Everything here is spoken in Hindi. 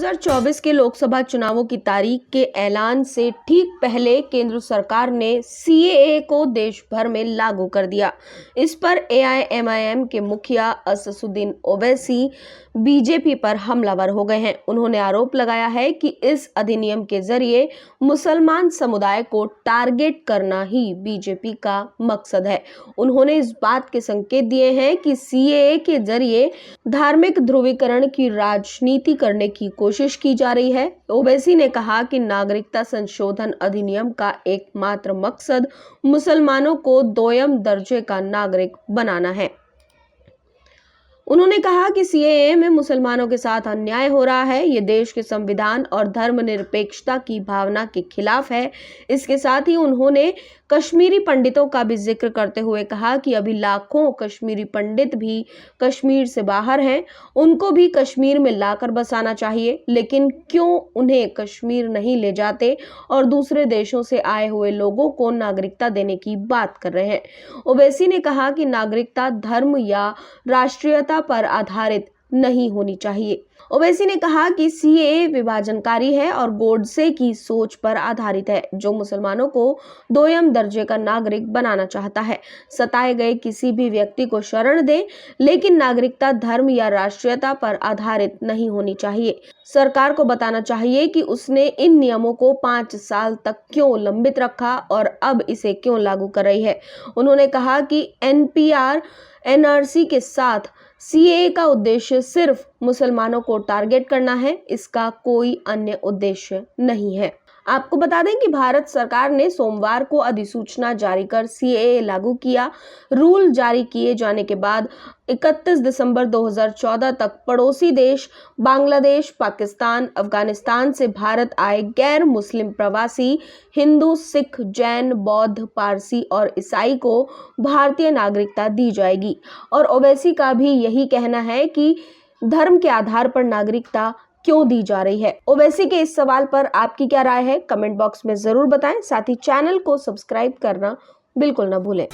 2024 के लोकसभा चुनावों की तारीख के ऐलान से ठीक पहले केंद्र सरकार ने सीएए को देश भर में लागू कर दिया। इस पर एआईएमआईएम के मुखिया असदुद्दीन ओवैसी बीजेपी पर हमलावर हो गए हैं। उन्होंने आरोप लगाया है कि इस अधिनियम के जरिए मुसलमान समुदाय को टारगेट करना ही बीजेपी का मकसद है। उन्होंने इस बात के संकेत दिए हैं कि सीएए के जरिए धार्मिक ध्रुवीकरण की राजनीति करने की कोशिश की जा रही है। ओवैसी ने कहा कि नागरिकता संशोधन अधिनियम का एकमात्र मकसद मुसलमानों को दोयम दर्जे का नागरिक बनाना है। उन्होंने कहा कि सीएए में मुसलमानों के साथ अन्याय हो रहा है। ये देश के संविधान और धर्मनिरपेक्षता की भावना के खिलाफ है। इसके साथ ही उन्होंने कश्मीरी पंडितों का भी जिक्र करते हुए कहा कि अभी लाखों कश्मीरी पंडित भी कश्मीर से बाहर हैं, उनको भी कश्मीर में लाकर बसाना चाहिए। लेकिन क्यों उन्हें कश्मीर नहीं ले जाते और दूसरे देशों से आए हुए लोगों को नागरिकता देने की बात कर रहे हैं। ओवैसी ने कहा कि नागरिकता धर्म या राष्ट्रीयता पर आधारित नहीं होनी चाहिए। ओवैसी ने कहा कि सीएए विभाजनकारी है और गोडसे की सोच पर आधारित है, जो मुसलमानों को दोयम दर्जे का नागरिक बनाना चाहता है। सताए गए किसी भी व्यक्ति को शरण दे, लेकिन नागरिकता धर्म या राष्ट्रीयता पर आधारित नहीं होनी चाहिए। सरकार को बताना चाहिए कि उसने इन नियमों को 5 साल तक क्यों लंबित रखा और अब इसे क्यों लागू कर रही है। उन्होंने कहा कि एनपीआर एनआरसी के साथ सीएए का उद्देश्य सिर्फ मुसलमानों को टारगेट करना है, इसका कोई अन्य उद्देश्य नहीं है। आपको बता दें कि भारत सरकार ने सोमवार को अधिसूचना जारी कर सीएए लागू किया। रूल जारी किए जाने के बाद 31 दिसंबर 2014 तक पड़ोसी देश बांग्लादेश, पाकिस्तान, अफगानिस्तान से भारत आए गैर मुस्लिम प्रवासी हिंदू, सिख, जैन, बौद्ध, पारसी और ईसाई को भारतीय नागरिकता दी जाएगी। और ओवैसी का भी यही कहना है कि धर्म के आधार पर नागरिकता क्यों दी जा रही है। ओवैसी के इस सवाल पर आपकी क्या राय है, कमेंट बॉक्स में जरूर बताएं। साथ ही चैनल को सब्सक्राइब करना बिल्कुल ना भूलें।